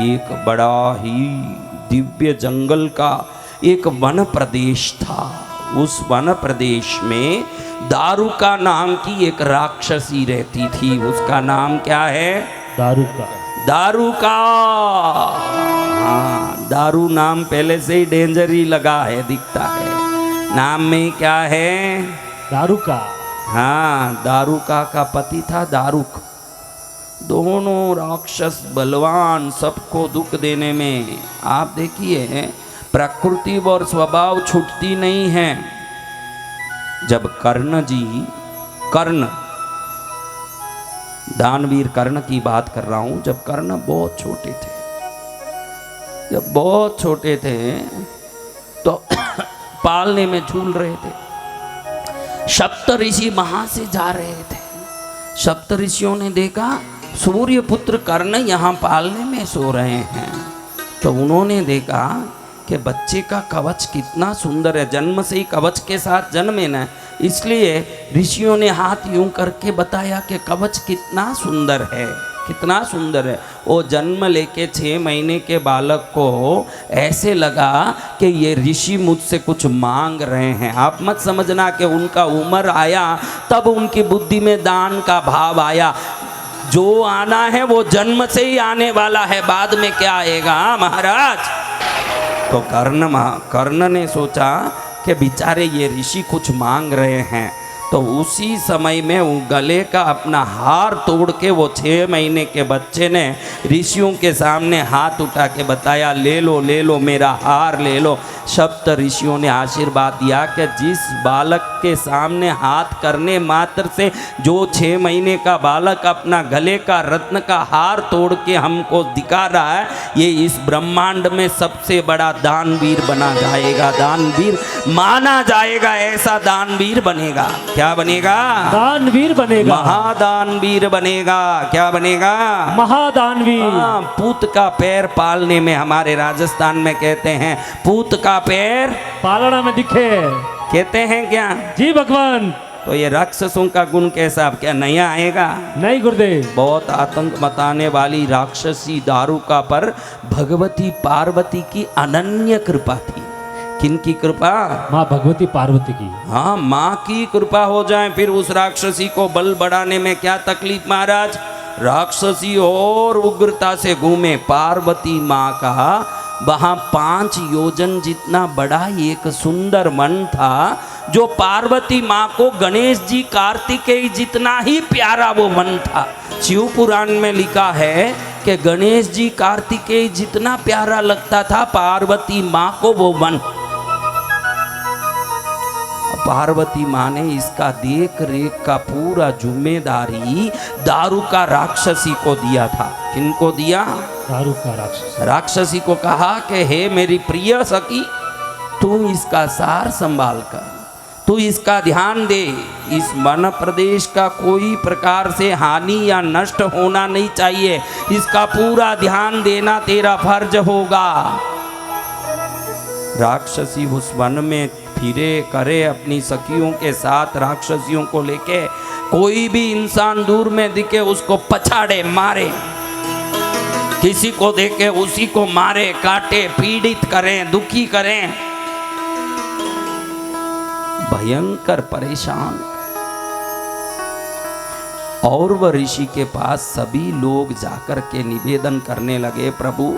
एक बड़ा ही दिव्य जंगल का एक वन प्रदेश था। उस वन प्रदेश में दारुका नाम की एक राक्षसी रहती थी। उसका नाम क्या है? दारुका। दारुका। हाँ, दारू नाम पहले से ही डेंजर ही लगा है, दिखता है। नाम में क्या है? दारुका। हाँ, दारुका का पति था दारुक। दोनों राक्षस बलवान, सबको दुख देने में। आप देखिए, प्रकृति और स्वभाव छूटती नहीं है। जब कर्ण दानवीर कर्ण की बात कर रहा हूं, जब कर्ण बहुत छोटे थे, तो पालने में झूल रहे थे। सप्त ऋषि वहां से जा रहे थे। सप्त ऋषियों ने देखा सूर्य पुत्र कर्ण यहाँ पालने में सो रहे हैं। तो उन्होंने देखा कि बच्चे का कवच कितना सुंदर है, जन्म से ही कवच के साथ जन्मे ना, इसलिए ऋषियों ने हाथ यूं करके बताया कि कवच कितना सुंदर है, कितना सुंदर है। वो जन्म लेके 6 महीने के बालक को ऐसे लगा कि ये ऋषि मुझसे कुछ मांग रहे हैं। आप मत समझना कि उनका उम्र आया तब उनकी बुद्धि में दान का भाव आया। जो आना है वो जन्म से ही आने वाला है, बाद में क्या आएगा महाराज। तो कर्ण ने सोचा कि बेचारे ये ऋषि कुछ मांग रहे हैं। तो उसी समय में वो गले का अपना हार तोड़ के वो 6 महीने के बच्चे ने ऋषियों के सामने हाथ उठा के बताया, ले लो मेरा हार ले लो। सप्त ऋषियों ने आशीर्वाद दिया कि जिस बालक के सामने हाथ करने मात्र से जो 6 महीने का बालक अपना गले का रत्न का हार तोड़ के हमको दिखा रहा है, ये इस ब्रह्मांड में सबसे बड़ा दानवीर बना जाएगा, दानवीर माना जाएगा, ऐसा दानवीर बनेगा। क्या बनेगा? दानवीर बनेगा, महादानवीर बनेगा। क्या बनेगा? महादानवीर। हाँ, पूत का पैर पालने में, हमारे राजस्थान में कहते हैं पूत का पैर पालना में दिखे, कहते हैं क्या? जी भगवान। तो ये राक्षसों का गुण कैसा, अब क्या नया आएगा? नहीं गुरुदेव। बहुत आतंक मचाने वाली राक्षसी दारुका पर भगवती पार्वती की अनन्य कृपा थी। किन की कृपा? माँ भगवती पार्वती की। हाँ, माँ की कृपा हो जाए फिर उस राक्षसी को बल बढ़ाने में क्या तकलीफ महाराज। राक्षसी और उग्रता से घूमे। पार्वती माँ का वहाँ 5 योजन जितना बड़ा एक सुंदर वन था, जो पार्वती माँ को गणेश जी कार्तिकेय जितना ही प्यारा वो वन था। शिव पुराण में लिखा है कि गणेश जी कार्तिकेय जितना प्यारा लगता था पार्वती माँ को वो वन। पार्वती माँ ने इसका देख रेख का पूरा जिम्मेदारी दारुका राक्षसी को दिया था। किनको दिया? दारुका राक्षसी। राक्षसी को कहा कि हे मेरी प्रिय सखी, तू इसका सार संभाल कर, तू इसका ध्यान दे। इस वन प्रदेश का कोई प्रकार से हानि या नष्ट होना नहीं चाहिए, इसका पूरा ध्यान देना तेरा फर्ज होगा। राक्षसी उस वन में फिरे करे अपनी सखियों के साथ, राक्षसियों को लेके। कोई भी इंसान दूर में दिखे उसको पछाड़े, मारे, किसी को देखे उसी को मारे, काटे, पीड़ित करें, दुखी करें। भयंकर परेशान। और वह ऋषि के पास सभी लोग जाकर के निवेदन करने लगे, प्रभु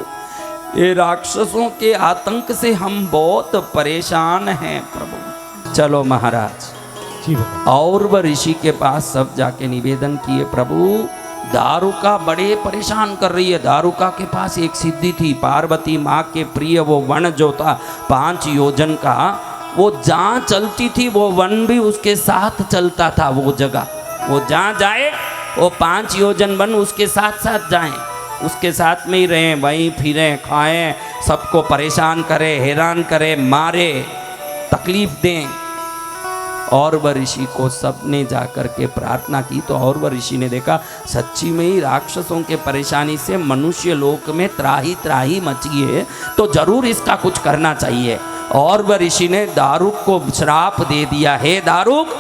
ये राक्षसों के आतंक से हम बहुत परेशान हैं प्रभु। चलो महाराज। और वह ऋषि के पास सब जाके निवेदन किए, प्रभु दारुका बड़े परेशान कर रही है। दारुका के पास एक सिद्धि थी, पार्वती माँ के प्रिय वो वन जो था 5 योजन का, वो जहाँ चलती थी वो वन भी उसके साथ चलता था। वो जगह वो जहाँ जाए वो 5 योजन वन उसके साथ साथ जाएं, उसके साथ में ही रहें, वहीं फिरें, खाएं, सबको परेशान करें, हैरान करें, मारे, तकलीफ दें। और वह ऋषि को सबने जाकर के प्रार्थना की। तो और वह ऋषि ने देखा सच्ची में ही राक्षसों के परेशानी से मनुष्य लोक में त्राही त्राही मची है, तो जरूर इसका कुछ करना चाहिए। और वह ऋषि ने दारुक को श्राप दे दिया, हे दारुक,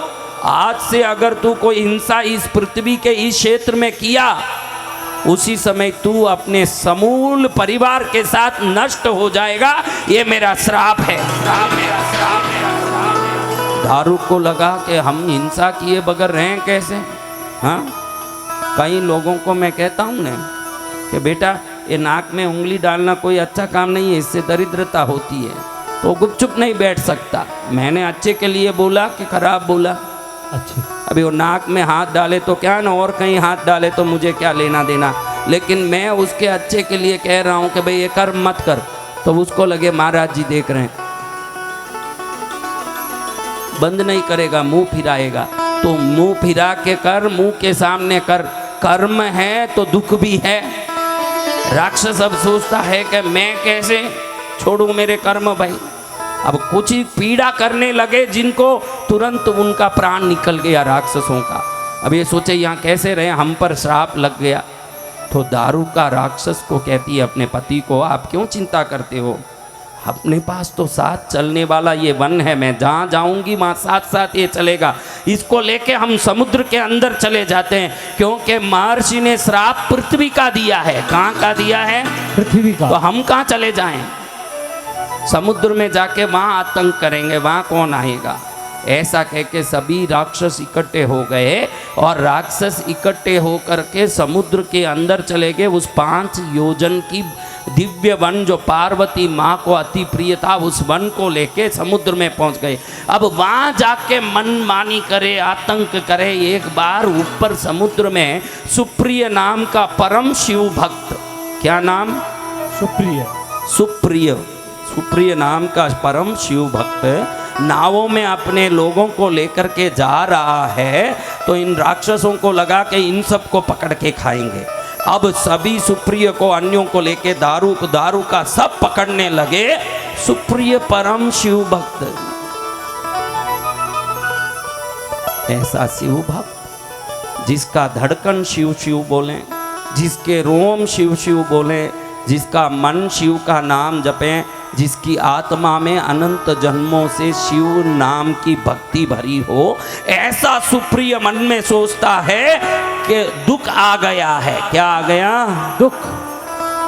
आज से अगर तू कोई हिंसा इस पृथ्वी के इस क्षेत्र में किया उसी समय तू अपने समूल परिवार के साथ नष्ट हो जाएगा। ये मेरा श्राप है, श्राप मेरा श्राप है, श्राप है। दारू को लगा के हम हिंसा किए बगैर रहें कैसे? हाँ, कई लोगों को मैं कहता हूँ ना कि बेटा ये नाक में उंगली डालना कोई अच्छा काम नहीं है, इससे दरिद्रता होती है। तो गुपचुप नहीं बैठ सकता। मैंने अच्छे के लिए बोला कि खराब बोला? अच्छे। अभी वो नाक में हाथ डाले तो क्या ना, और कहीं हाथ डाले तो मुझे क्या लेना देना। लेकिन मैं उसके अच्छे के लिए कह रहा हूँ कि भाई ये कर मत कर, तो उसको लगे महाराज जी देख रहे हैं, बंद नहीं करेगा, मुंह फिराएगा। तो मुंह फिरा के कर, मुंह के सामने कर। कर्म है तो दुख भी है। राक्षस अब सोचता है कि मैं कैसे छोड़ूं मेरे कर्म भाई। अब कुछ ही पीड़ा करने लगे जिनको, तुरंत उनका प्राण निकल गया राक्षसों का। अब ये सोचे यहाँ कैसे रहे, हम पर श्राप लग गया। तो दारू का राक्षस को कहती है अपने पति को, आप क्यों चिंता करते हो, अपने पास तो साथ चलने वाला ये वन है, मैं जहाँ जाऊंगी वहाँ साथ साथ ये चलेगा। इसको लेके हम समुद्र के अंदर चले जाते हैं, क्योंकि महर्षि ने श्राप पृथ्वी का दिया है। कहाँ का दिया है? पृथ्वी का। तो हम कहाँ चले जाएं? समुद्र में जाके वहाँ आतंक करेंगे, वहाँ कौन आएगा? ऐसा कह के सभी राक्षस इकट्ठे हो गए और राक्षस इकट्ठे होकर के समुद्र के अंदर चले गए। उस 5 योजन की दिव्य वन जो पार्वती माँ को अति प्रिय था, उस वन को लेके समुद्र में पहुंच गए। अब वहाँ जाके मनमानी करे, आतंक करे। एक बार ऊपर समुद्र में सुप्रिय नाम का परम शिव भक्त, क्या नाम? सुप्रिय। सुप्रिय, सुप्रिय नाम का परम शिव भक्त नावों में अपने लोगों को लेकर के जा रहा है। तो इन राक्षसों को लगा कि इन सबको पकड़ के खाएंगे। अब सभी सुप्रिय को, अन्यों को लेके दारू का सब पकड़ने लगे। सुप्रिय परम शिव भक्त, ऐसा शिव भक्त जिसका धड़कन शिव शिव बोले, जिसके रोम शिव शिव बोले, जिसका मन शिव का नाम जपे, जिसकी आत्मा में अनंत जन्मों से शिव नाम की भक्ति भरी हो, ऐसा सुप्रिय मन में सोचता है कि दुख आ गया है। क्या आ गया? दुख।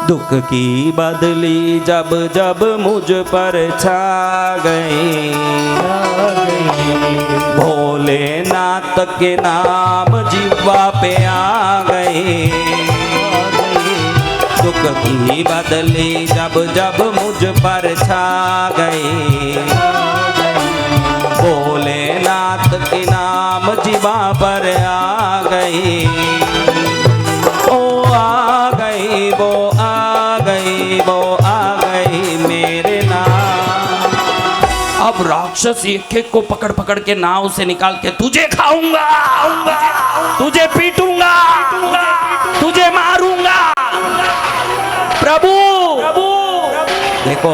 दुख की बदली जब जब मुझ पर छा गई, भोलेनाथ के नाम जिह्वा पे आ गए। दुख की बदली जब जब मुझ पर छा गई, भोलेनाथ के नाम जिह्वा पर आ गई। ओ आ गई, वो आ गई, वो आ गई मेरे नाम। अब राक्षस एक एक को पकड़ पकड़ के नाव से निकाल के, तुझे खाऊंगा, तुझे पीटूंगा, तुझे मारूंगा। प्रभु देखो,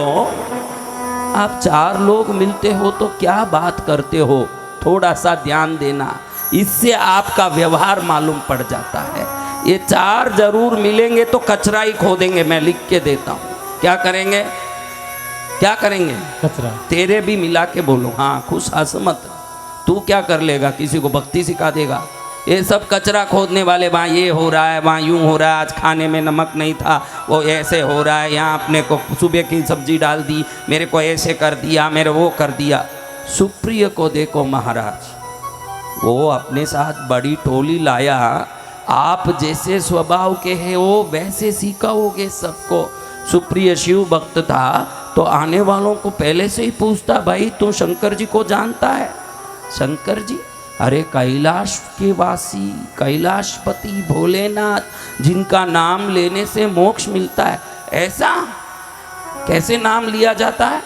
आप 4 लोग मिलते हो तो क्या बात करते हो, थोड़ा सा ध्यान देना, इससे आपका व्यवहार मालूम पड़ जाता है। ये 4 जरूर मिलेंगे तो कचरा ही खोदेंगे, मैं लिख के देता हूँ। क्या करेंगे? क्या करेंगे? कचरा। तेरे भी मिला के बोलो, हाँ खुश हंस मत। तू क्या कर लेगा? किसी को भक्ति सिखा देगा? ये सब कचरा खोदने वाले, वहाँ ये हो रहा है, वहाँ यूँ हो रहा है, आज खाने में नमक नहीं था, वो ऐसे हो रहा है, यहाँ अपने को सुबह की सब्जी डाल दी, मेरे को ऐसे कर दिया, मेरे वो कर दिया। सुप्रिय को देखो महाराज, वो अपने साथ बड़ी टोली लाया। आप जैसे स्वभाव के हैं वो वैसे सिखाओगे सबको। सुप्रिय शिव भक्त था तो आने वालों को पहले से ही पूछता, भाई तू शंकर जी को जानता है? शंकर जी, अरे कैलाश के वासी, कैलाशपति भोलेनाथ, जिनका नाम लेने से मोक्ष मिलता है। ऐसा कैसे नाम लिया जाता है?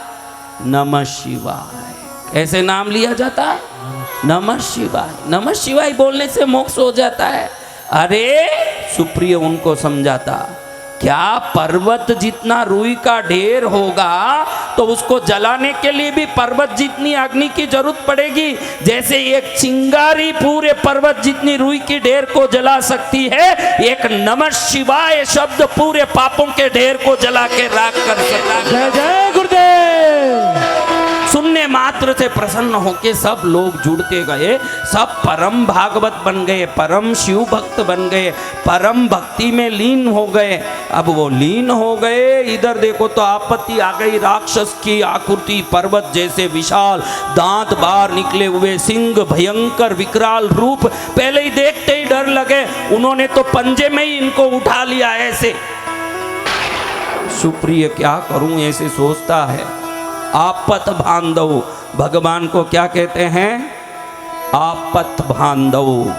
नमः शिवाय। कैसे नाम लिया जाता है? नमः शिवाय। नमः शिवाय बोलने से मोक्ष हो जाता है। अरे सुप्रिय उनको समझाता, क्या पर्वत जितना रुई का ढेर होगा तो उसको जलाने के लिए भी पर्वत जितनी अग्नि की जरूरत पड़ेगी। जैसे एक चिंगारी पूरे पर्वत जितनी रुई की ढेर को जला सकती है, एक नमः शिवाय शब्द पूरे पापों के ढेर को जला के राख कर सकता है। जय जय गुरुदेव। सुन सुनने मात्र से प्रसन्न होके सब लोग जुड़ते गए, सब परम भागवत बन गए, परम शिव भक्त बन गए, परम भक्ति में लीन हो गए। अब वो लीन हो गए, इधर देखो तो आपत्ति आ गई, राक्षस की आकृति, पर्वत जैसे विशाल, दांत बाहर निकले हुए, सिंह, भयंकर विकराल रूप, पहले ही देखते ही डर लगे। उन्होंने तो पंजे में ही इनको उठा लिया ऐसे। सुप्रिय क्या करूं ऐसे सोचता है। आपत बांधव, भगवान को क्या कहते हैं? आपत बांधव,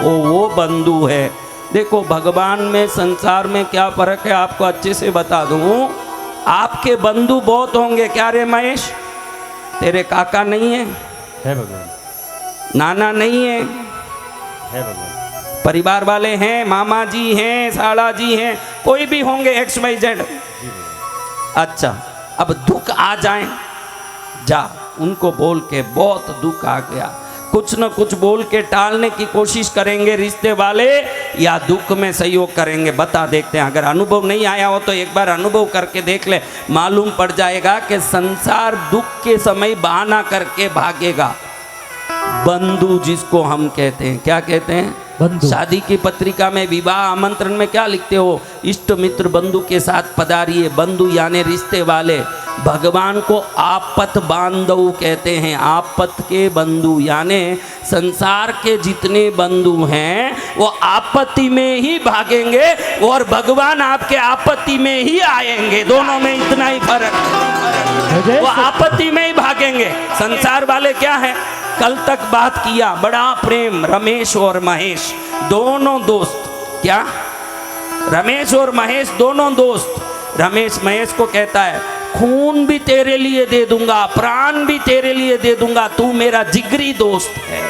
वो बंधु है। देखो भगवान में संसार में क्या फर्क है आपको अच्छे से बता दूं। आपके बंधु बहुत होंगे, क्या रे महेश? तेरे काका नहीं है भगवान, नाना नहीं है भगवान, परिवार वाले हैं, मामा जी हैं, साला जी हैं, कोई भी होंगे XYZ। अच्छा, अब दुख आ जाए, जा उनको बोल के बहुत दुख आ गया, कुछ न कुछ बोल के टालने की कोशिश करेंगे रिश्ते वाले, या दुख में सहयोग करेंगे। बता देखते हैं, अगर अनुभव नहीं आया हो तो एक बार अनुभव करके देख ले, मालूम पड़ जाएगा कि संसार दुख के समय बहाना करके भागेगा। बंधु जिसको हम कहते हैं, क्या कहते हैं? बंधु। शादी की पत्रिका में विवाह आमंत्रण में क्या लिखते हो? इष्ट मित्र बंधु के साथ पधारिए। बंधु यानी रिश्ते वाले। भगवान को आपत बांधव कहते हैं, आपत के बंधु, यानी संसार के जितने बंधु हैं वो आपत्ति में ही भागेंगे और भगवान आपके आपत्ति में ही आएंगे। दोनों में इतना ही फर्क है, वो आपत्ति में ही भागेंगे। संसार वाले क्या है, कल तक बात किया, बड़ा प्रेम, रमेश और महेश दोनों दोस्त। क्या? रमेश और महेश दोनों दोस्त। रमेश महेश को कहता है, खून भी तेरे लिए दे दूंगा, प्राण भी तेरे लिए दे दूंगा, तू मेरा जिगरी दोस्त है।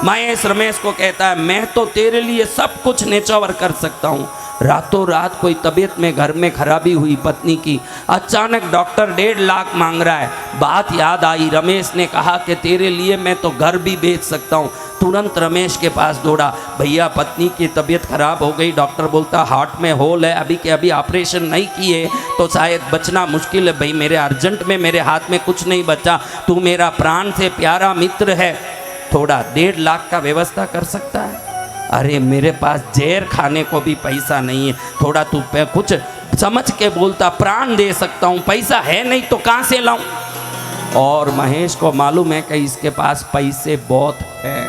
महेश रमेश को कहता है, मैं तो तेरे लिए सब कुछ नेचर कर सकता हूँ। रातों रात कोई तबीयत में घर में खराबी हुई पत्नी की, अचानक डॉक्टर 1.5 लाख मांग रहा है। बात याद आई, रमेश ने कहा कि तेरे लिए मैं तो घर भी बेच सकता हूँ। तुरंत रमेश के पास दौड़ा, भैया पत्नी की तबीयत खराब हो गई, डॉक्टर बोलता हार्ट में होल है, अभी के अभी ऑपरेशन नहीं किए तो शायद बचना मुश्किल है। भाई मेरे अर्जेंट में मेरे हाथ में कुछ नहीं बचा, तू मेरा प्राण से प्यारा मित्र है, थोड़ा 1.5 लाख का व्यवस्था कर सकता है? अरे मेरे पास जहर खाने को भी पैसा नहीं है, थोड़ा तू कुछ समझ के बोलता, प्राण दे सकता हूँ, पैसा है नहीं तो कहाँ से लाऊं? और महेश को मालूम है कि इसके पास पैसे बहुत हैं,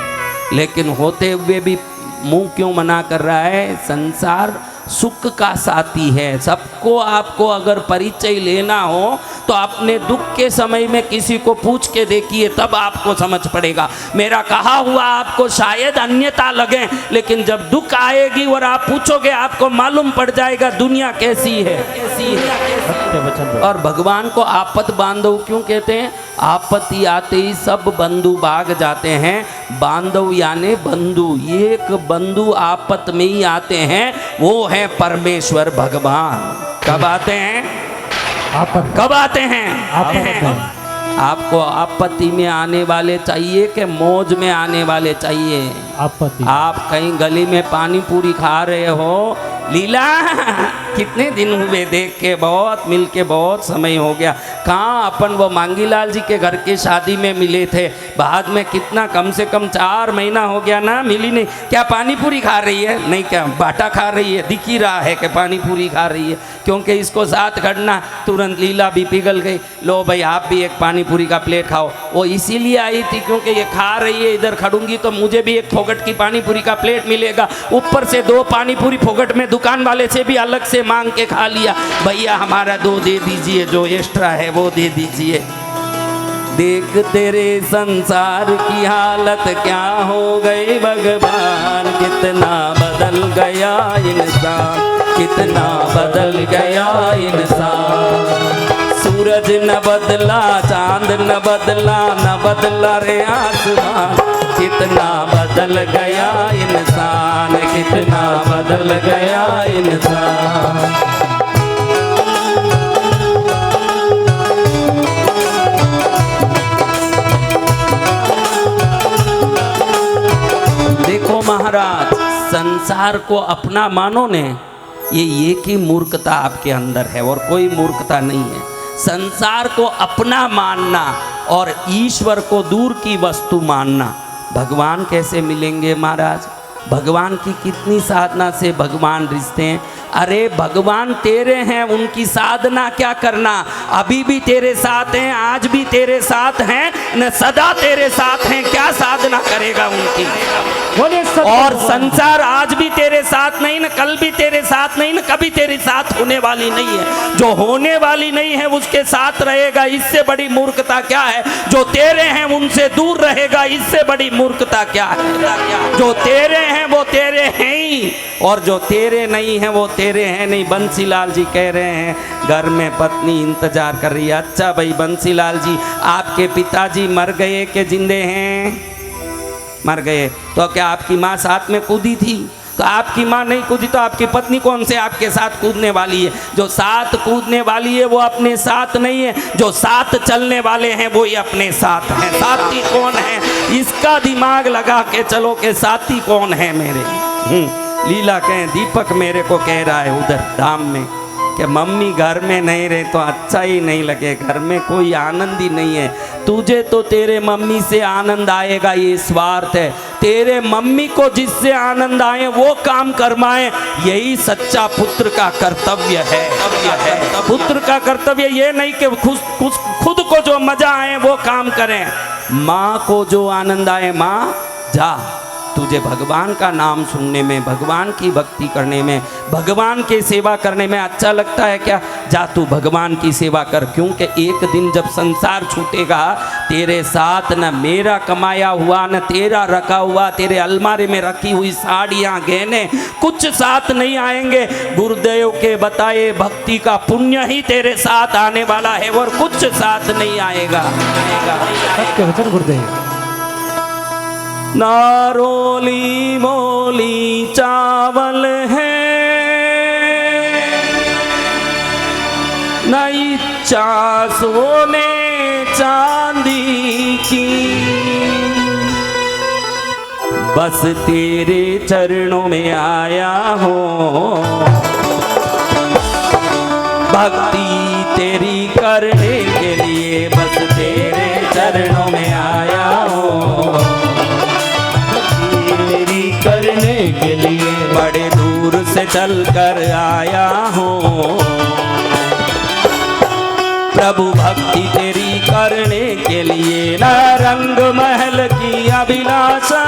लेकिन होते हुए भी मुंह क्यों मना कर रहा है? संसार सुख का साथी है। सबको आपको अगर परिचय लेना हो तो अपने दुख के समय में किसी को पूछ के देखिए, तब आपको समझ पड़ेगा। मेरा कहा हुआ आपको शायद अन्यथा लगे, लेकिन जब दुख आएगी और आप पूछोगे आपको मालूम पड़ जाएगा दुनिया कैसी है, कैसी है। और भगवान को आपत बांधव क्यों कहते हैं? आपत्ति आते ही सब बंधु भाग जाते हैं। बांधव यानी बंधु, एक बंधु आपत में ही आते हैं, वो है परमेश्वर भगवान। कब आते हैं? कब आते हैं? आपको आपत्ति में आने वाले चाहिए कि मौज में आने वाले चाहिए? आपत्ति। आप कहीं गली में पानी पूरी खा रहे हो, लीला कितने दिन हुए देख के, बहुत मिल के बहुत समय हो गया, कहाँ अपन वो मांगीलाल जी के घर की शादी में मिले थे, बाद में कितना कम से कम 4 महीना हो गया ना, मिली नहीं। क्या पानी पूरी खा रही है? नहीं, क्या बाटा खा रही है? दिख ही रहा है कि पानी पूरी खा रही है, क्योंकि इसको साथ खड़ना, तुरंत लीला भी पिघल गई। लो भाई आप भी एक पानी पूरी का प्लेट खाओ। वो इसीलिए आई थी क्योंकि ये खा रही है, इधर खड़ूंगी तो मुझे भी एक फोगट की पानी पूरी का प्लेट मिलेगा, ऊपर से 2 पानी पूरी फोगट में दुकान वाले से भी अलग से मांग के खा लिया। भैया हमारा 2 दे दीजिए, जो एक्स्ट्रा है वो दे दीजिए। देख तेरे संसार की हालत क्या हो गई भगवान, कितना बदल गया इंसान, कितना बदल गया इंसान। सूरज न बदला, चांद न बदला, न बदला रे आसमान, कितना बदल गया इंसान, कितना बदल गया इंसान। देखो महाराज, संसार को अपना मानो ने, ये एक ही मूर्खता आपके अंदर है और कोई मूर्खता नहीं है। संसार को अपना मानना, और ईश्वर को दूर की वस्तु मानना। भगवान कैसे मिलेंगे महाराज? भगवान की कितनी साधना से भगवान रिश्ते हैं। अरे भगवान तेरे हैं, उनकी साधना क्या करना? अभी भी तेरे साथ हैं, आज भी तेरे साथ हैं, न सदा तेरे साथ हैं। क्या साधना करेगा उनकी? और संसार आज भी तेरे साथ नहीं, न कल भी तेरे साथ नहीं, न कभी तेरे साथ होने वाली नहीं है। जो होने वाली नहीं है उसके साथ रहेगा, इससे बड़ी मूर्खता क्या है? जो तेरे हैं उनसे दूर रहेगा, इससे बड़ी मूर्खता क्या है? जो तेरे हैं वो तेरे हैं ही, और जो तेरे नहीं हैं वो तेरे हैं नहीं। बंसीलाल जी कह रहे हैं घर में पत्नी इंतजार कर रही है। अच्छा भाई बंसीलाल जी, आपके पिताजी मर गए कि जिंदे हैं? मर गए। तो क्या आपकी माँ साथ में कूदी थी? तो आपकी माँ नहीं कूदी तो आपकी पत्नी कौन से आपके साथ कूदने वाली है? जो साथ कूदने वाली है वो अपने साथ नहीं है, जो साथ चलने वाले हैं वो ही अपने साथ हैं। साथी कौन है इसका दिमाग लगा के चलो कि साथी कौन है मेरे। लीला कहें दीपक मेरे को कह रहा है उधर धाम में कि मम्मी घर में नहीं रहे तो अच्छा ही नहीं लगे, घर में कोई आनंद ही नहीं है। तुझे तो तेरे मम्मी से आनंद आएगा, ये स्वार्थ है। तेरे मम्मी को जिससे आनंद आए वो काम करवाएं, यही सच्चा पुत्र का कर्तव्य है। पुत्र का कर्तव्य ये नहीं कि खुद को जो मजा आए वो काम करें। माँ को जो आनंद आए, माँ जा, तुझे भगवान का नाम सुनने में, भगवान की भक्ति करने में, भगवान की सेवा करने में अच्छा लगता है क्या? जा तू भगवान की सेवा कर। क्योंकि एक दिन जब संसार छूटेगा, तेरे साथ न मेरा कमाया हुआ, न तेरा रखा हुआ, तेरे अलमारी में रखी हुई साड़ियाँ, गहने कुछ साथ नहीं आएंगे। गुरुदेव के बताए भक्ति का पुण्य ही तेरे साथ आने वाला है और कुछ साथ नहीं आएगा। गुरुदेव नारोली मोली चावल है, न इच्छा सोने चांदी की, बस तेरे चरणों में आया हूँ, भक्ति तेरी करने के लिए, बस तेरे चरणों में आया हूँ, करने के लिए। बड़े दूर से चल कर आया हूँ प्रभु, भक्ति तेरी करने के लिए। न रंग महल की अभिलाषा,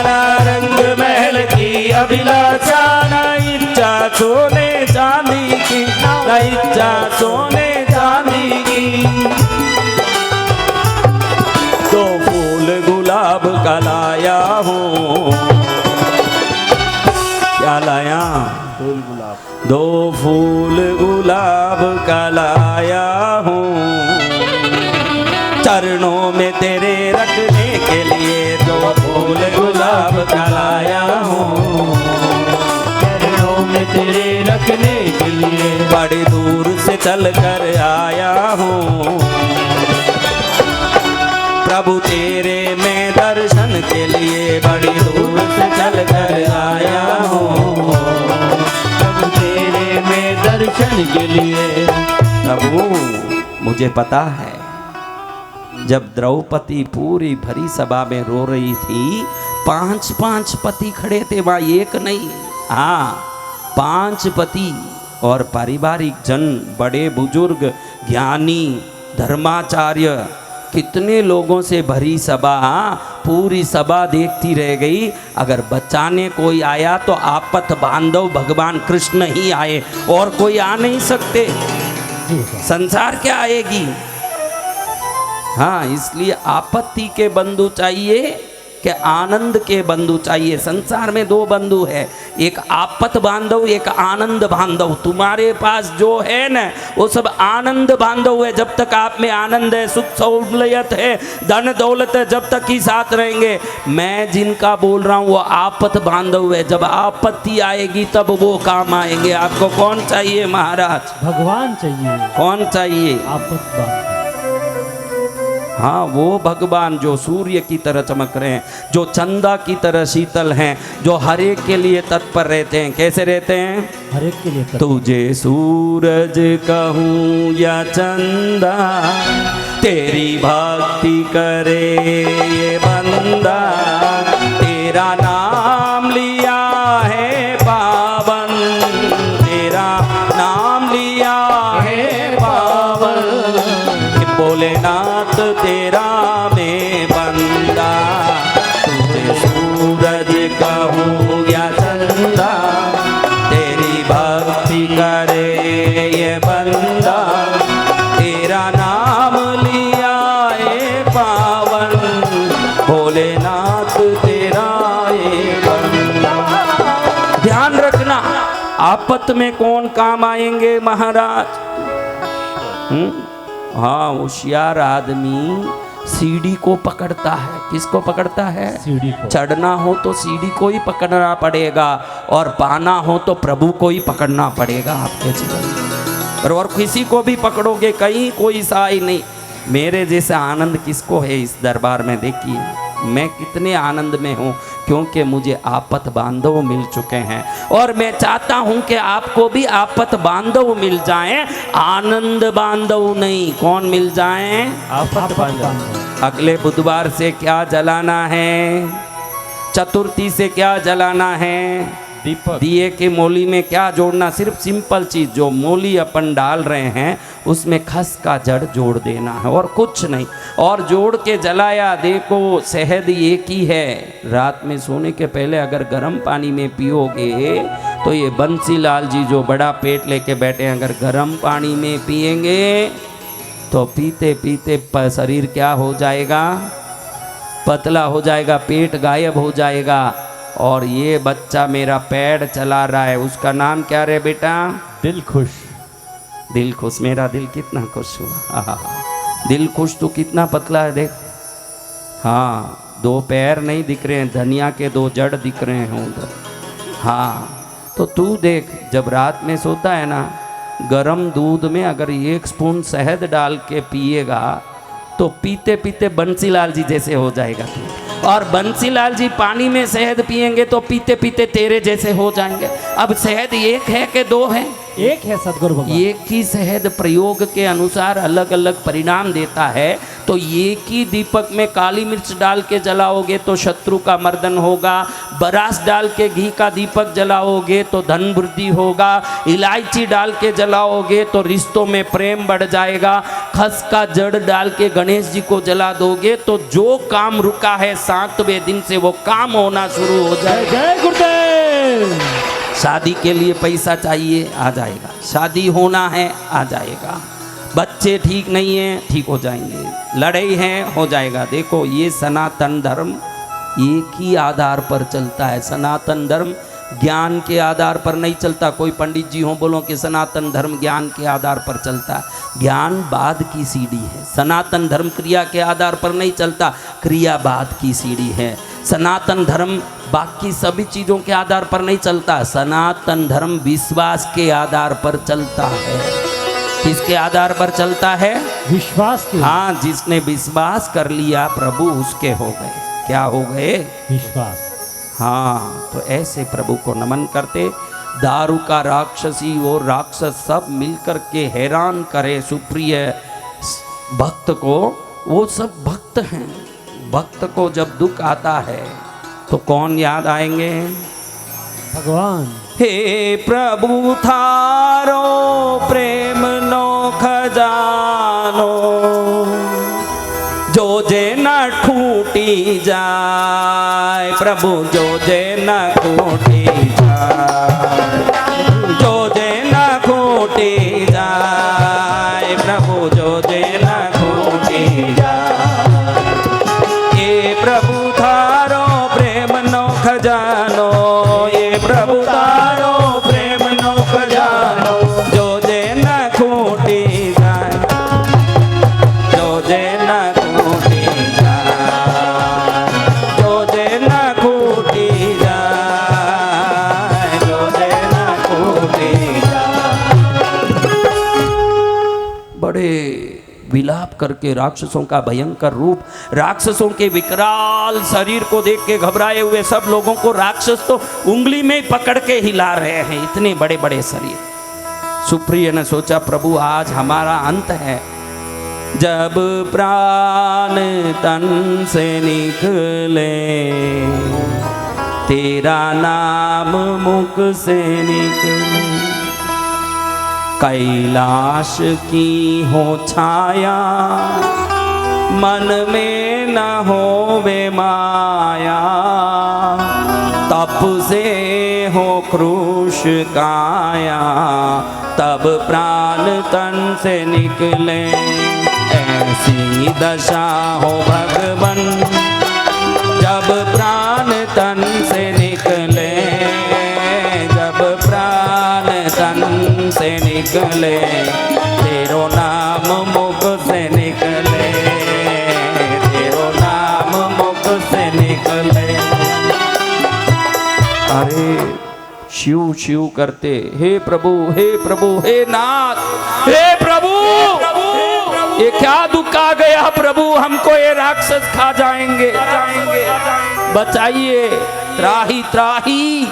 न रंग महल की अभिलाषा, न इच्छा सोने चांदी की, न इच्छा सोने चांदी की। दो फूल गुलाब का लाया हूँ, क्या लाया? फूल गुलाब। दो फूल गुलाब का लाया हूँ, चरणों में तेरे रखने के लिए। दो फूल गुलाब का लाया हूँ, चरणों में तेरे रखने के लिए। बड़ी दूर से चल कर आया हूँ प्रभु, तेरे में दर्शन के लिए। बड़ी दूर से चल कर आया हूँ प्रभु, तेरे में दर्शन के लिए। प्रभु मुझे पता है, जब द्रौपदी पूरी भरी सभा में रो रही थी, 5-5 पति खड़े थे वहाँ, एक नहीं, हाँ 5 पति और पारिवारिक जन, बड़े बुजुर्ग, ज्ञानी, धर्माचार्य, कितने लोगों से भरी सभा। पूरी सभा देखती रह गई। अगर बचाने कोई आया तो आपत बांधव भगवान कृष्ण ही आए, और कोई आ नहीं सकते। संसार क्या आएगी? हाँ, इसलिए आपत्ति के बंधु चाहिए कि आनंद के बंधु चाहिए। संसार में 2 बंधु है, एक आपत बांधव, एक आनंद बांधव। तुम्हारे पास जो है ना वो सब आनंद बांधव है। जब तक आप में आनंद है, सुख सहूलियत है, धन दौलत है, जब तक ही साथ रहेंगे। मैं जिनका बोल रहा हूँ वो आपत बांधव है। जब आपत्ति आएगी तब वो काम आएंगे। आपको कौन चाहिए महाराज? भगवान चाहिए। कौन चाहिए? आपत बांधव। हाँ, वो भगवान जो सूर्य की तरह चमक रहे हैं, जो चंदा की तरह शीतल हैं, जो हर एक के लिए तत्पर रहते हैं। कैसे रहते हैं? हर एक के लिए तुझे सूरज कहूँ या चंदा, तेरी भक्ति करे ये बंदा, तेरा नाम लिया है पावन, तेरा नाम लिया है पावन, भोलेनाथ तेरा मैं बंदा। तुझे सूरज कहूँ या चंदा, तेरी भक्ति करे ये बंदा, तेरा नाम लिया है पावन, भोलेनाथ तेरा ये बंदा। ध्यान रखना, आपत में कौन काम आएंगे महाराज? हाँ, होशियार आदमी सीढ़ी को पकड़ता है। किसको पकड़ता है? सीढ़ी को। चढ़ना हो तो सीढ़ी को ही पकड़ना पड़ेगा, और पाना हो तो प्रभु को ही पकड़ना पड़ेगा आपके जीवन में। और किसी को भी पकड़ोगे कहीं कोई सहाय नहीं। मेरे जैसा आनंद किसको है इस दरबार में? देखिए मैं कितने आनंद में हूँ, क्योंकि मुझे आपत बांधव मिल चुके हैं, और मैं चाहता हूँ कि आपको भी आपत बांधव मिल जाएं, आनंद बांधव नहीं। कौन मिल जाएं? आपत बांधव। अगले बुधवार से क्या जलाना है? चतुर्थी से क्या जलाना है? दीपक। दिए के मोली में क्या जोड़ना? सिर्फ सिंपल चीज, जो मोली अपन डाल रहे हैं उसमें खस का जड़ जोड़ देना है, और कुछ नहीं। और जोड़ के जलाया। देखो शहद एक ही है। रात में सोने के पहले अगर गर्म पानी में पियोगे तो ये बंसीलाल जी जो बड़ा पेट लेके बैठे हैं, अगर गर्म पानी में पिएंगे तो पीते पीते शरीर क्या हो जाएगा? पतला हो जाएगा, पेट गायब हो जाएगा। और ये बच्चा मेरा पैर चला रहा है, उसका नाम क्या रे बेटा? दिल खुश। दिल खुश। मेरा दिल कितना खुश हुआ। आहा, दिल खुश तो कितना पतला है देख। हाँ, 2 पैर नहीं दिख रहे हैं, धनिया के 2 जड़ दिख रहे हैं उधर। हाँ, तो तू देख, जब रात में सोता है ना, गरम दूध में अगर 1 स्पून शहद डाल के पिएगा तो पीते पीते बंसीलाल जी जैसे हो जाएगा तू। और बंसीलाल जी पानी में शहद पिएंगे तो पीते पीते तेरे जैसे हो जाएंगे। अब शहद एक है कि 2 है? एक है सदगुरु भगवान। एक ही शहद प्रयोग के अनुसार अलग अलग परिणाम देता है। तो एक ही दीपक में काली मिर्च डाल के जलाओगे तो शत्रु का मर्दन होगा, बरास डाल के घी का दीपक जलाओगे तो धन वृद्धि होगा, इलायची डाल के जलाओगे तो रिश्तों में प्रेम बढ़ जाएगा, खस का जड़ डाल के गणेश जी को जला दोगे तो जो काम रुका है 7वें दिन से वो काम होना शुरू हो जाएगा। जय गुरुदेव। शादी के लिए पैसा चाहिए, आ जाएगा। शादी होना है, आ जाएगा। बच्चे ठीक नहीं हैं, ठीक हो जाएंगे। लड़ाई है, हो जाएगा। देखो ये सनातन धर्म एक ही आधार पर चलता है। सनातन धर्म ज्ञान के आधार पर नहीं चलता। कोई पंडित जी हो बोलो कि सनातन धर्म ज्ञान के आधार पर चलता है, ज्ञान बाद की सीढ़ी है। सनातन धर्म क्रिया के आधार पर नहीं चलता, क्रिया बाद की सीढ़ी है। सनातन धर्म बाकी सभी चीज़ों के आधार पर नहीं चलता, सनातन धर्म विश्वास के आधार पर चलता है। किसके आधार पर चलता है? विश्वास के। हाँ, जिसने विश्वास कर लिया प्रभु उसके हो गए। क्या हो गए? विश्वास। हाँ, तो ऐसे प्रभु को नमन करते। दारू का राक्षसी और राक्षस सब मिलकर के हैरान करे सुप्रिय भक्त को। वो सब भक्त हैं। भक्त को जब दुख आता है तो कौन याद आएंगे? भगवान। हे प्रभु थारो प्रेम नो खजानो, जो जे न टूटी जाए प्रभु, जो जे न टूटी जाए, जो जे न टूटी जाए प्रभु, जो जे न टूटी जाए। ये प्रभु थारो प्रेम नो खजानो, ये प्रभु तारो प्रेम नो खजानो, जो जे न टूटी जाए, जो जे न टूटी जाए, जो जे न टूटी जाए, जो जे न टूटी जाए। बड़े विलाप करके राक्षसों का भयंकर रूप, राक्षसों के विकराल शरीर को देख के घबराए हुए सब लोगों को राक्षस तो उंगली में पकड़ के हिला रहे हैं, इतने बड़े बड़े शरीर। सुप्रिय ने सोचा प्रभु आज हमारा अंत है। जब प्राण तन से निकले, तेरा नाम मुख से निकले, कैलाश की हो छाया, मन में न होवे माया, तप से हो क्रूश काया, तब प्राण तन से निकले। ऐसी दशा हो भगवन जब प्राण तन से निकले, जब प्राण तन से निकले, तेरो नाम मुख से निकले, तेरो नाम मुख से निकले। अरे शिव शिव करते, हे प्रभु हे नाथ, हे प्रभु ये क्या दुख आ गया प्रभु, हमको ये राक्षस खा जाएंगे, बचाइए, त्राही त्राही।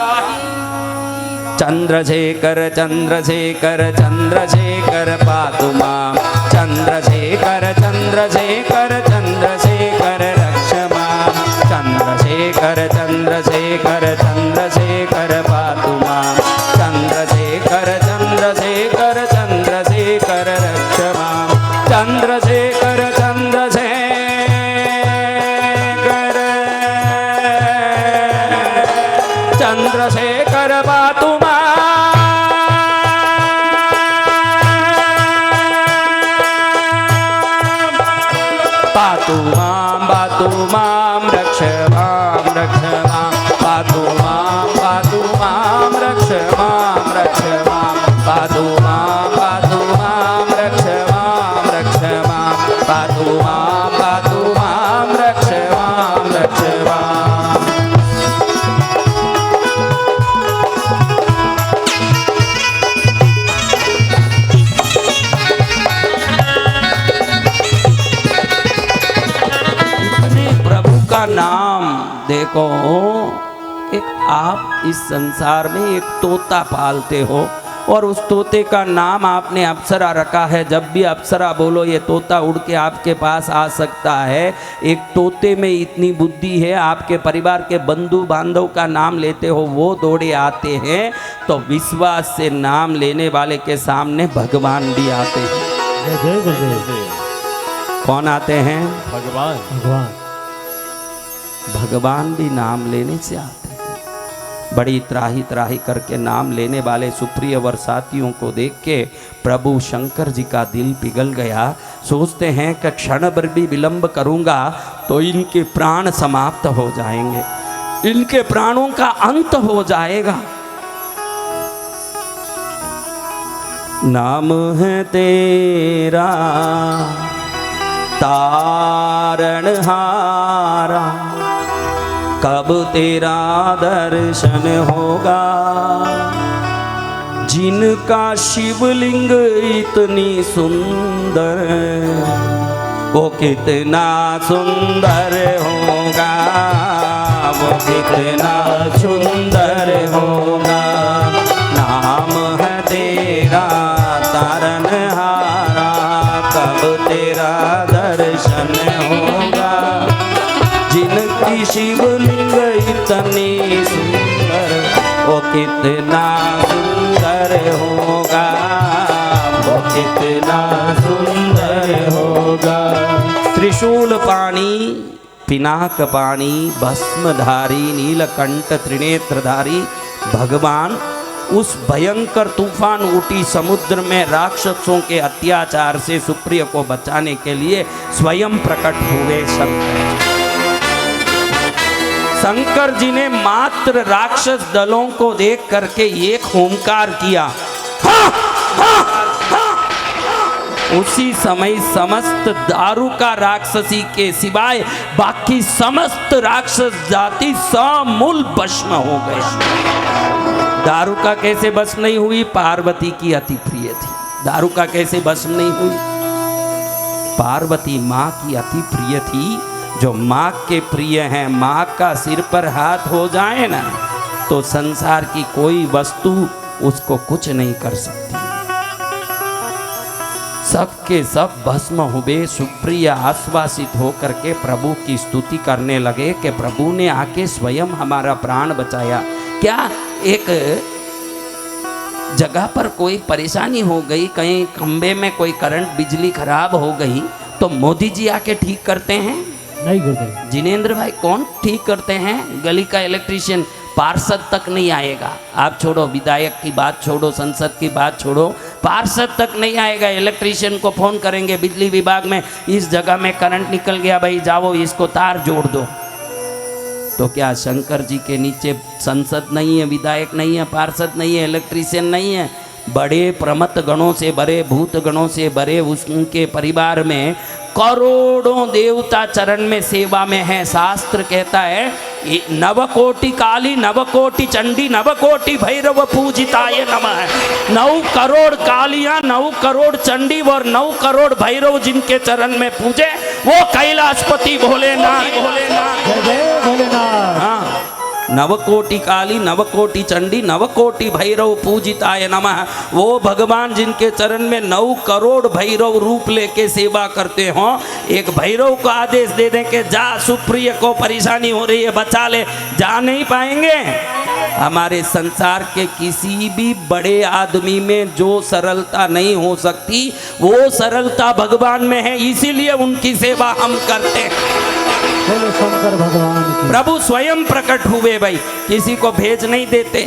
चंद्रशेखर चंद्रशेखर चंद्रशेखर पातु मां, चंद्रशेखर चंद्रशेखर चंद्रशेखर रक्ष मां, चंद्रशेखर चंद्रशेखर चंद्रशेखर पातु मां, चंद्रशेखर चंद्रशेखर चंद्रशेखर रक्ष मां, चंद्रशेखर चंद्रशेखर चंद्रशेखर पातु मां, पातु मां पातु मां रक्ष मां रक्ष मां, पातु मां रक्ष मां रक्ष मां, पातु मां रक्ष मां रक्ष मां, पातु मां रक्ष मां रक्ष मां। नाम देखो, एक आप इस संसार में एक तोता पालते हो और उस तोते का नाम आपने अप्सरा रखा है। जब भी अप्सरा बोलो ये तोता उड़ के आपके पास आ सकता है। एक तोते में इतनी बुद्धि है, आपके परिवार के बंधु बांधव का नाम लेते हो वो दौड़े आते हैं। तो विश्वास से नाम लेने वाले के सामने भगवान भी आते हैं। कौन आते हैं? भगवान। भगवान भी नाम लेने से आते हैं। बड़ी त्राही त्राही करके नाम लेने वाले सुप्रिय वर्षातियों को देख के प्रभु शंकर जी का दिल पिघल गया। सोचते हैं कि क्षण भर भी विलंब करूंगा तो इनके प्राण समाप्त हो जाएंगे, इनके प्राणों का अंत हो जाएगा। नाम है तेरा तारणहारा, कब तेरा दर्शन होगा। जिनका शिवलिंग इतनी सुंदर, वो कितना सुंदर होगा, वो कितना सुंदर होगा। नाम है तेरा तारणहारा, कब तेरा दर्शन होगा। जिनकी शिवलिंग इतनी सुंदर, वो कितना सुंदर होगा, वो कितना सुंदर होगा। त्रिशूल पाणी, पिनाक पाणी, भस्मधारी, नीलकंठ त्रिनेत्रधारी भगवान उस भयंकर तूफान उठी समुद्र में राक्षसों के अत्याचार से सुप्रिय को बचाने के लिए स्वयं प्रकट हुए। शंकर जी ने मात्र राक्षस दलों को देख करके एक ओंकार किया। उसी समय समस्त दारुका राक्षसी के सिवाय बाकी समस्त राक्षस जाति समूल भस्म हो गए। दारुका कैसे भस्म नहीं हुई? पार्वती की अति प्रिय थी। दारुका कैसे भस्म नहीं हुई? पार्वती माँ की अति प्रिय थी। जो माँ के प्रिय हैं, माँ का सिर पर हाथ हो जाए ना तो संसार की कोई वस्तु उसको कुछ नहीं कर सकती। सब के सब भस्म हुए। सुप्रिय आश्वासित होकर के प्रभु की स्तुति करने लगे कि प्रभु ने आके स्वयं हमारा प्राण बचाया। क्या एक जगह पर कोई परेशानी हो गई, कहीं खंबे में कोई करंट बिजली खराब हो गई तो मोदी जी आके ठीक करते हैं? नहीं गुरुदेव। जिनेंद्र भाई कौन ठीक करते हैं? गली का इलेक्ट्रीशियन, पार्षद तक नहीं आएगा। आप छोड़ो, विधायक की बात छोड़ो, संसद की बात छोड़ो, पार्षद तक नहीं आएगा। इलेक्ट्रीशियन को फोन करेंगे बिजली विभाग में, इस जगह में करंट निकल गया भाई, जाओ इसको तार जोड़ दो। तो क्या शंकर जी के नीचे संसद नहीं है, विधायक नहीं है, पार्षद नहीं है, इलेक्ट्रीशियन नहीं है? बड़े प्रमथ गणों से भरे, भूत गणों से भरे उनके परिवार में करोड़ों देवता चरण में सेवा में है। शास्त्र कहता है नवकोटि काली, नवकोटि चंडी, नवकोटि भैरव पूजिताय नमः। 9 करोड़ कालियां, 9 करोड़ चंडी और 9 करोड़ भैरव जिनके चरण में पूजे वो कैलाशपति भोलेनाथ। जय जय भोलेनाथ। हाँ, नवकोटि काली, नवकोटि चंडी, नवकोटि भैरव पूजिताय नमः। वो भगवान जिनके चरण में 9 करोड़ भैरव रूप लेके सेवा करते हो। एक भैरव को आदेश दे दें कि जा, सुप्रिय को परेशानी हो रही है, बचा ले, जा नहीं पाएंगे। हमारे संसार के किसी भी बड़े आदमी में जो सरलता नहीं हो सकती वो सरलता भगवान में है, इसीलिए उनकी सेवा हम करते हैं। बोलो शंकर भगवान की। प्रभु स्वयं प्रकट हुए भाई, किसी को भेज नहीं देते।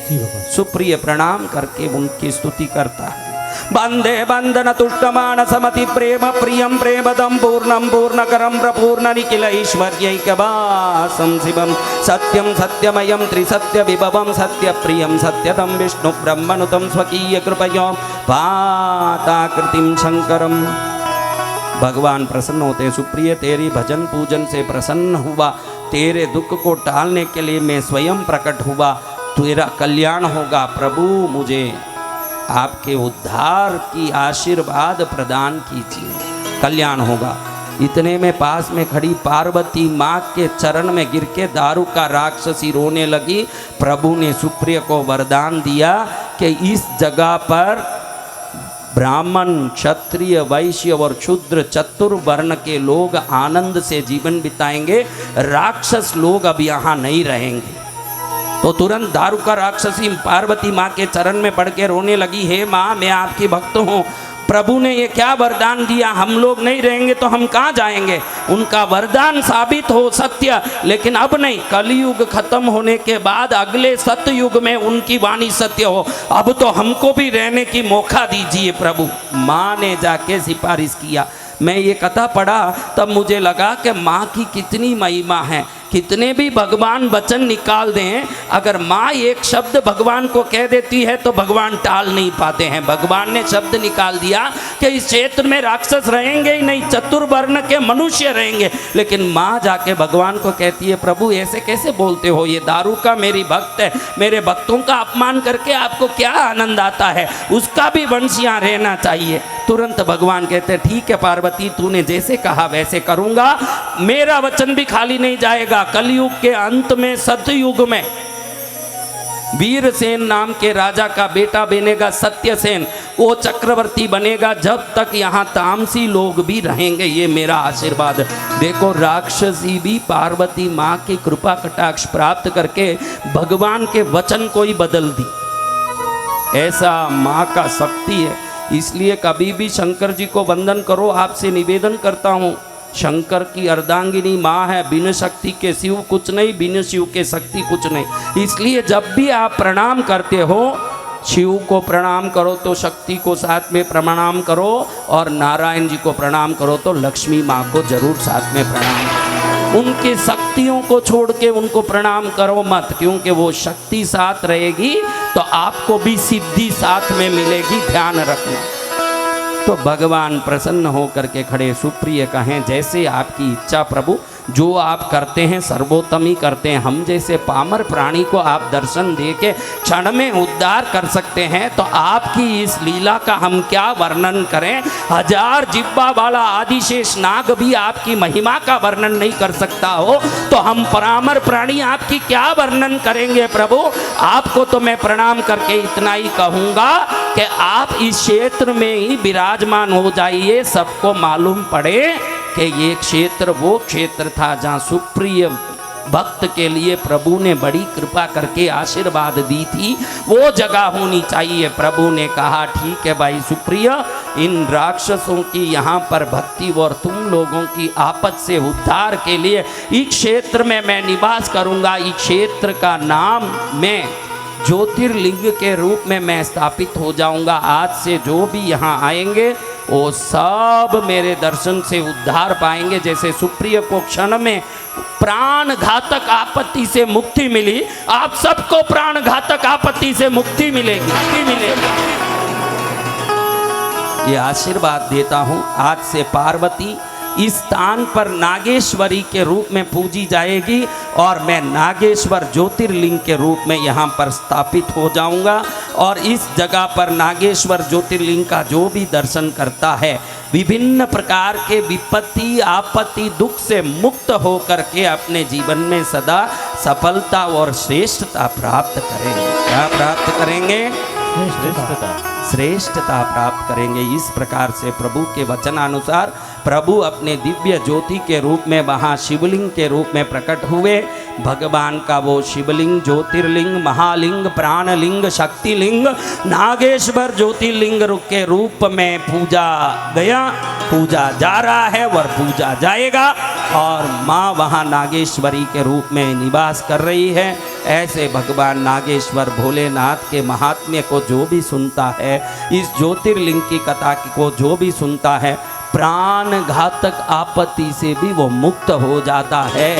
जी भगवान। सुप्रिय प्रणाम करके उनकी स्तुति करता है। वंदे वंदन तुष्टमान समति प्रेम प्रियम प्रेमदम पूर्णम पूर्णकरम प्रपूर्ण निखिल ऐश्वर्यैकवासं शिवम सत्यम सत्यमयम त्रिसत्य विभवम सत्य प्रियम सत्यदम विष्णु ब्रह्मनुतम स्वकीय कृपया पाताकृतिम शंकरम। भगवान प्रसन्न होते। सुप्रिय तेरी भजन पूजन से प्रसन्न हुआ, तेरे दुख को टालने के लिए मैं स्वयं प्रकट हुआ, तेरा कल्याण होगा। प्रभु मुझे आपके उद्धार की आशीर्वाद प्रदान कीजिए, कल्याण होगा। इतने में पास में खड़ी पार्वती माँ के चरण में गिर के दारू का राक्षसी रोने लगी। प्रभु ने सुप्रिय को वरदान दिया कि इस जगह पर ब्राह्मण, क्षत्रिय, वैश्य और क्षुद्र चतुर्वर्ण के लोग आनंद से जीवन बिताएंगे, राक्षस लोग अब यहाँ नहीं रहेंगे। तो तुरंत दारू का राक्षसी पार्वती माँ के चरण में पड़ के रोने लगी, हे माँ मैं आपकी भक्त हूँ, प्रभु ने ये क्या वरदान दिया, हम लोग नहीं रहेंगे तो हम कहाँ जाएंगे। उनका वरदान साबित हो सत्य, लेकिन अब नहीं, कलयुग खत्म होने के बाद अगले सतयुग में उनकी वाणी सत्य हो। अब तो हमको भी रहने की मौका दीजिए प्रभु। माँ ने जाके सिफारिश किया। मैं ये कथा पढ़ा तब मुझे लगा कि माँ की कितनी महिमा है। कितने भी भगवान वचन निकाल दें, अगर माँ एक शब्द भगवान को कह देती है तो भगवान टाल नहीं पाते हैं। भगवान ने शब्द निकाल दिया कि इस क्षेत्र में राक्षस रहेंगे ही नहीं, चतुर्वर्ण के मनुष्य रहेंगे, लेकिन माँ जाके भगवान को कहती है प्रभु ऐसे कैसे बोलते हो, ये दारू का मेरी भक्त है, मेरे भक्तों का अपमान करके आपको क्या आनंद आता है, उसका भी वंश यहाँ रहना चाहिए। तुरंत भगवान कहते ठीक है पार्वती, तूने जैसे कहा वैसे करूँगा, मेरा वचन भी खाली नहीं जाएगा। कलयुग के अंत में सतयुग में वीरसेन नाम के राजा का बेटा बनेगा सत्यसेन, वो चक्रवर्ती बनेगा जब तक यहाँ तामसी लोग भी रहेंगे, ये मेरा आशीर्वाद। देखो राक्षसी भी पार्वती माँ की कृपा कटाक्ष प्राप्त करके भगवान के वचन को ही बदल दी। ऐसा माँ का शक्ति है। इसलिए कभी भी शंकर जी को वंदन करो। आपसे निवेदन करता हूँ, शंकर की अर्धांगिनी माँ है, बिन शक्ति के शिव कुछ नहीं, बिन शिव के शक्ति कुछ नहीं। इसलिए जब भी आप प्रणाम करते हो, शिव को प्रणाम करो तो शक्ति को साथ में प्रणाम करो, और नारायण जी को प्रणाम करो तो लक्ष्मी माँ को जरूर साथ में प्रणाम करो। उनकी शक्तियों को छोड़ के उनको प्रणाम करो मत, क्योंकि वो शक्ति साथ रहेगी तो आपको भी सिद्धि साथ में मिलेगी, ध्यान रखना। तो भगवान प्रसन्न होकर के खड़े, सुप्रिय कहें जैसे आपकी इच्छा प्रभु, जो आप करते हैं सर्वोत्तम ही करते हैं। हम जैसे पामर प्राणी को आप दर्शन दे के क्षण में उद्धार कर सकते हैं, तो आपकी इस लीला का हम क्या वर्णन करें। हजार जिब्बा वाला आदिशेष नाग भी आपकी महिमा का वर्णन नहीं कर सकता हो, तो हम पामर प्राणी आपकी क्या वर्णन करेंगे प्रभु। आपको तो मैं प्रणाम करके इतना ही कहूँगा कि आप इस क्षेत्र में ही विराजमान हो जाइए। सबको मालूम पड़े कि ये क्षेत्र वो क्षेत्र था जहाँ सुप्रिय भक्त के लिए प्रभु ने बड़ी कृपा करके आशीर्वाद दी थी, वो जगह होनी चाहिए। प्रभु ने कहा ठीक है भाई सुप्रिय, इन राक्षसों की यहाँ पर भक्ति और तुम लोगों की आपद से उद्धार के लिए इस क्षेत्र में मैं निवास करूँगा। इस क्षेत्र का नाम मैं ज्योतिर्लिंग के रूप में मैं स्थापित हो जाऊंगा। आज से जो भी यहाँ आएंगे वो सब मेरे दर्शन से उद्धार पाएंगे। जैसे सुप्रिय को क्षण में प्राण घातक आपत्ति से मुक्ति मिली, आप सबको प्राण घातक आपत्ति से मुक्ति मिलेगी। ये आशीर्वाद देता हूँ। आज से पार्वती इस स्थान पर नागेश्वरी के रूप में पूजी जाएगी और मैं नागेश्वर ज्योतिर्लिंग के रूप में यहाँ पर स्थापित हो जाऊँगा। और इस जगह पर नागेश्वर ज्योतिर्लिंग का जो भी दर्शन करता है विभिन्न प्रकार के विपत्ति आपत्ति दुख से मुक्त होकर के अपने जीवन में सदा सफलता और श्रेष्ठता प्राप्त करेंगे। क्या प्राप्त करेंगे? श्रेष्ठता प्राप्त करेंगे। इस प्रकार से प्रभु के वचनानुसार प्रभु अपने दिव्य ज्योति के रूप में वहाँ शिवलिंग के रूप में प्रकट हुए। भगवान का वो शिवलिंग, ज्योतिर्लिंग, महालिंग, प्राणलिंग, शक्तिलिंग, नागेश्वर ज्योतिर्लिंग के रूप में पूजा गया, पूजा जा रहा है और पूजा जाएगा। और माँ वहाँ नागेश्वरी के रूप में निवास कर रही है। ऐसे भगवान नागेश्वर भोलेनाथ के महात्म्य को जो भी सुनता है, इस ज्योतिर्लिंग की कथा को जो भी सुनता है, प्राण घातक आपत्ति से भी वो मुक्त हो जाता है।